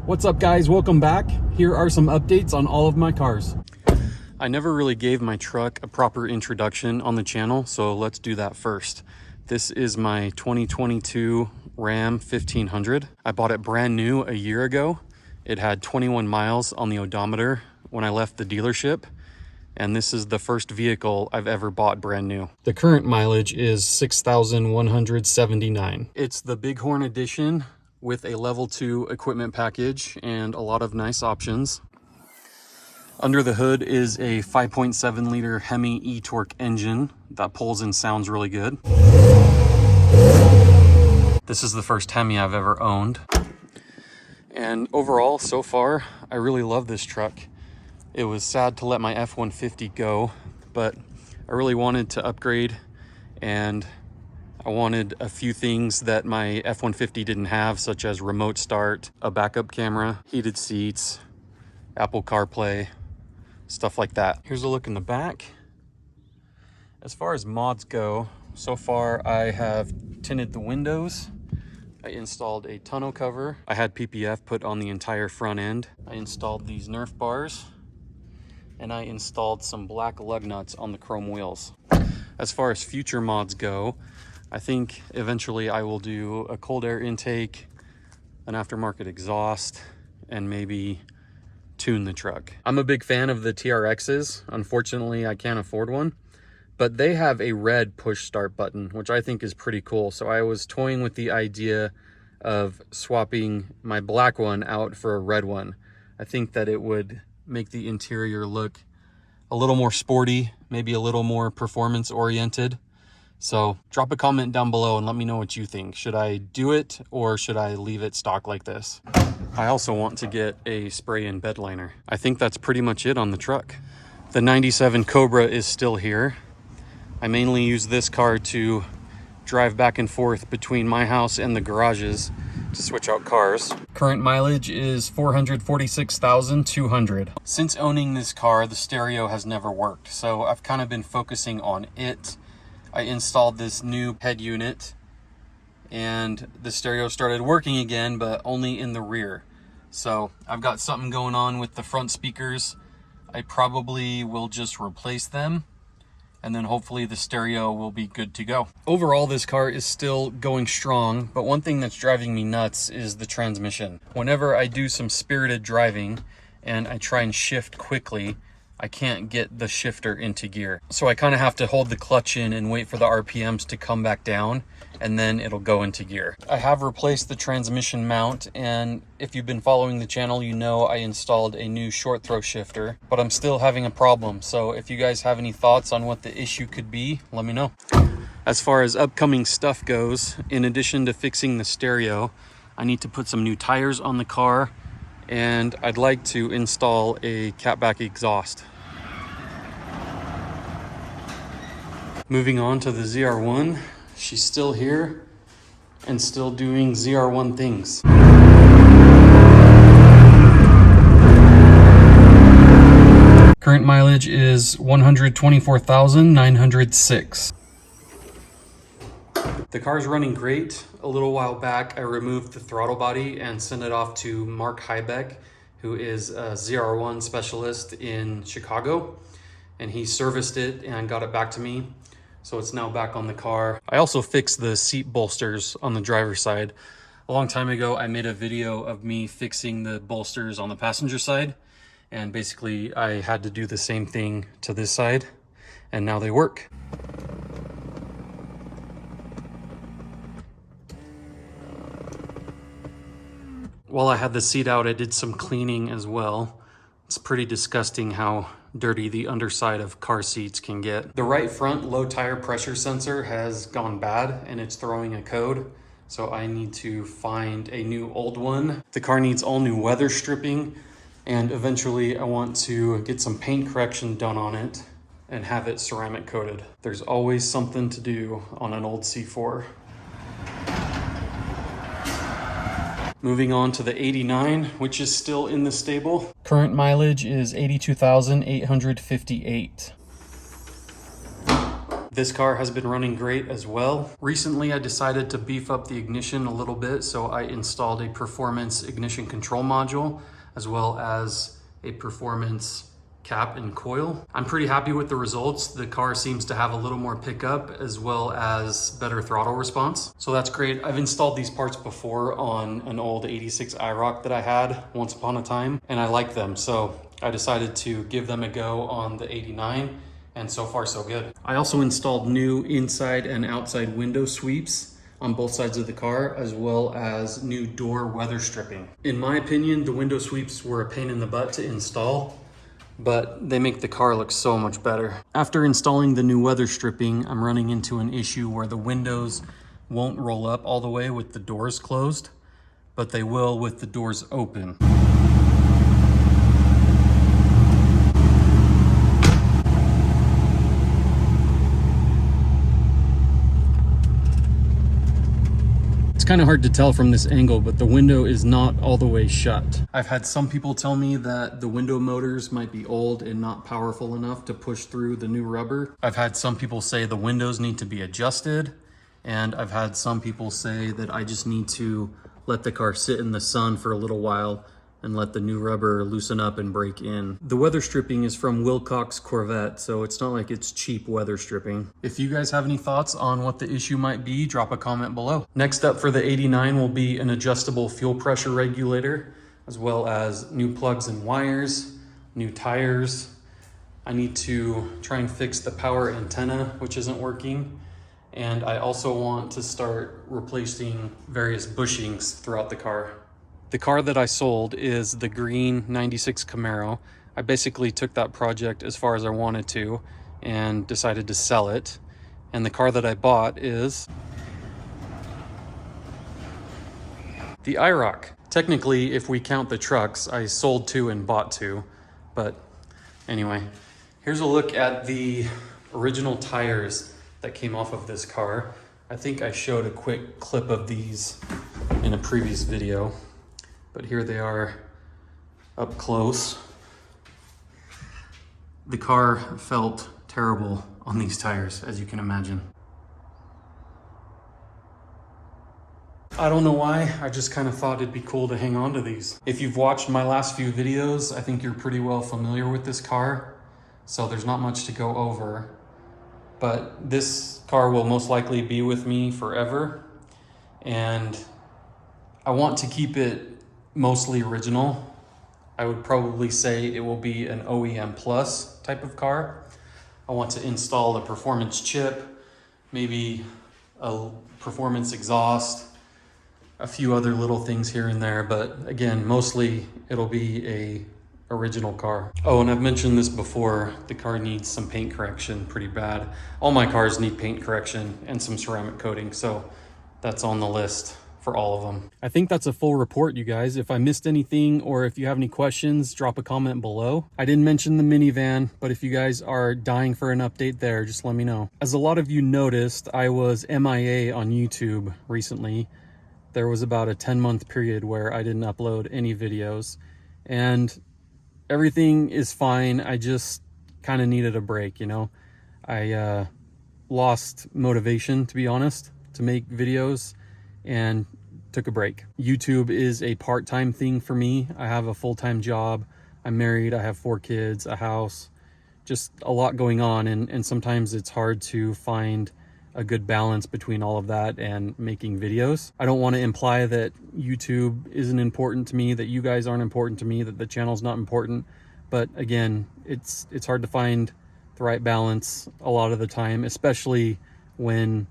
What's up guys, welcome back. Here are some updates on all of my cars. I never really gave my truck a proper introduction on the channel, so let's do that first. This is my 2022 Ram 1500. I bought it brand new a year ago. It had 21 miles on the odometer when I left the dealership, and this is the first vehicle I've ever bought brand new. The current mileage is 6,179. It's the Bighorn Edition with a level 2 equipment package and a lot of nice options. Under the hood is a 5.7 liter Hemi e-torque engine that pulls and sounds really good. This is the first Hemi I've ever owned. And overall, so far, I really love this truck. It was sad to let my F-150 go, but I really wanted to upgrade, and I wanted a few things that my F-150 didn't have, such as remote start, a backup camera, heated seats, Apple CarPlay, stuff like that. Here's a look in the back. As far as mods go, so far I have tinted the windows. I installed a tonneau cover. I had PPF put on the entire front end. I installed these Nerf bars, and I installed some black lug nuts on the chrome wheels. As far as future mods go, I think eventually I will do a cold air intake, an aftermarket exhaust, and maybe tune the truck. I'm a big fan of the TRXs. Unfortunately, I can't afford one, but they have a red push start button, which I think is pretty cool. So I was toying with the idea of swapping my black one out for a red one. I think that it would make the interior look a little more sporty, maybe a little more performance oriented. So drop a comment down below and let me know what you think. Should I do it or should I leave it stock like this? I also want to get a spray-in bed liner. I think that's pretty much it on the truck. The 97 Cobra is still here. I mainly use this car to drive back and forth between my house and the garages to switch out cars. Current mileage is 446,200. Since owning this car, the stereo has never worked, so I've kind of been focusing on it. I installed this new head unit and the stereo started working again, but only in the rear. So I've got something going on with the front speakers. I probably will just replace them, and then hopefully the stereo will be good to go. Overall, this car is still going strong, but one thing that's driving me nuts is the transmission. Whenever I do some spirited driving and I try and shift quickly, I can't get the shifter into gear. So I kind of have to hold the clutch in and wait for the RPMs to come back down, and then it'll go into gear. I have replaced the transmission mount, and if you've been following the channel, you know I installed a new short throw shifter, but I'm still having a problem. So if you guys have any thoughts on what the issue could be, let me know. As far as upcoming stuff goes, in addition to fixing the stereo, I need to put some new tires on the car, and I'd like to install a catback exhaust. Moving on to the ZR-1, she's still here and still doing ZR-1 things. Current mileage is 124,906. The car's running great. A little while back, I removed the throttle body and sent it off to Mark Heibeck, who is a ZR-1 specialist in Chicago, and he serviced it and got it back to me. So it's now back on the car. I also fixed the seat bolsters on the driver's side. A long time ago, I made a video of me fixing the bolsters on the passenger side, and basically I had to do the same thing to this side, and now they work. While I had the seat out, I did some cleaning as well. It's pretty disgusting how dirty the underside of car seats can get. The right front low tire pressure sensor has gone bad and it's throwing a code, so I need to find a new old one. The car needs all new weather stripping, and eventually I want to get some paint correction done on it and have it ceramic coated. There's always something to do on an old C4. Moving on to the 89, which is still in the stable. Current mileage is 82,858. This car has been running great as well. Recently, I decided to beef up the ignition a little bit, so I installed a performance ignition control module, as well as a performance cap and coil. I'm pretty happy with the results. The car seems to have a little more pickup as well as better throttle response. So that's great. I've installed these parts before on an old 86 IROC that I had once upon a time, and I like them. So I decided to give them a go on the 89, and so far so good. I also installed new inside and outside window sweeps on both sides of the car, as well as new door weather stripping. In my opinion, the window sweeps were a pain in the butt to install, but they make the car look so much better. After installing the new weather stripping, I'm running into an issue where the windows won't roll up all the way with the doors closed, but they will with the doors open. It's kind of hard to tell from this angle, but the window is not all the way shut. I've had some people tell me that the window motors might be old and not powerful enough to push through the new rubber. I've had some people say the windows need to be adjusted, and I've had some people say that I just need to let the car sit in the sun for a little while and let the new rubber loosen up and break in. The weather stripping is from Wilcox Corvette, so it's not like it's cheap weather stripping. If you guys have any thoughts on what the issue might be, drop a comment below. Next up for the 89 will be an adjustable fuel pressure regulator, as well as new plugs and wires, new tires. I need to try and fix the power antenna, which isn't working. And I also want to start replacing various bushings throughout the car. The car that I sold is the green 96 Camaro. I basically took that project as far as I wanted to and decided to sell it. And the car that I bought is the Iroc. Technically, if we count the trucks, I sold 2 and bought 2. But anyway, here's a look at the original tires that came off of this car. I think I showed a quick clip of these in a previous video, but here they are up close. The car felt terrible on these tires, as you can imagine. I don't know why, I just kind of thought it'd be cool to hang on to these. If you've watched my last few videos, I think you're pretty well familiar with this car, so there's not much to go over. But this car will most likely be with me forever, and I want to keep it mostly original. I would probably say it will be an OEM Plus type of car. I want to install a performance chip, maybe a performance exhaust, a few other little things here and there, but again, mostly it'll be a original car. Oh, and I've mentioned this before, the car needs some paint correction pretty bad. All my cars need paint correction and some ceramic coating, so that's on the list for all of them. I think that's a full report, you guys. If I missed anything or if you have any questions, drop a comment below. I didn't mention the minivan, but if you guys are dying for an update there, just let me know. As a lot of you noticed, I was MIA on YouTube recently. There was about a 10-month period where I didn't upload any videos, and everything is fine. I just kind of needed a break, you know. I lost motivation, to be honest, to make videos, and took a break. YouTube is a part-time thing for me. I have a full-time job. I'm married. I have 4 kids, a house, just a lot going on. And sometimes it's hard to find a good balance between all of that and making videos. I don't want to imply that YouTube isn't important to me, that you guys aren't important to me, that the channel's not important. But again, it's hard to find the right balance a lot of the time, especially when,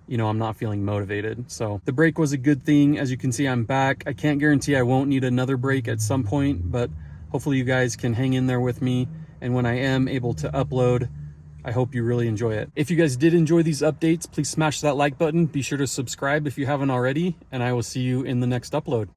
you know, I'm not feeling motivated. So the break was a good thing. As you can see, I'm back. I can't guarantee I won't need another break at some point, but hopefully you guys can hang in there with me. And when I am able to upload, I hope you really enjoy it. If you guys did enjoy these updates, please smash that like button. Be sure to subscribe if you haven't already, and I will see you in the next upload.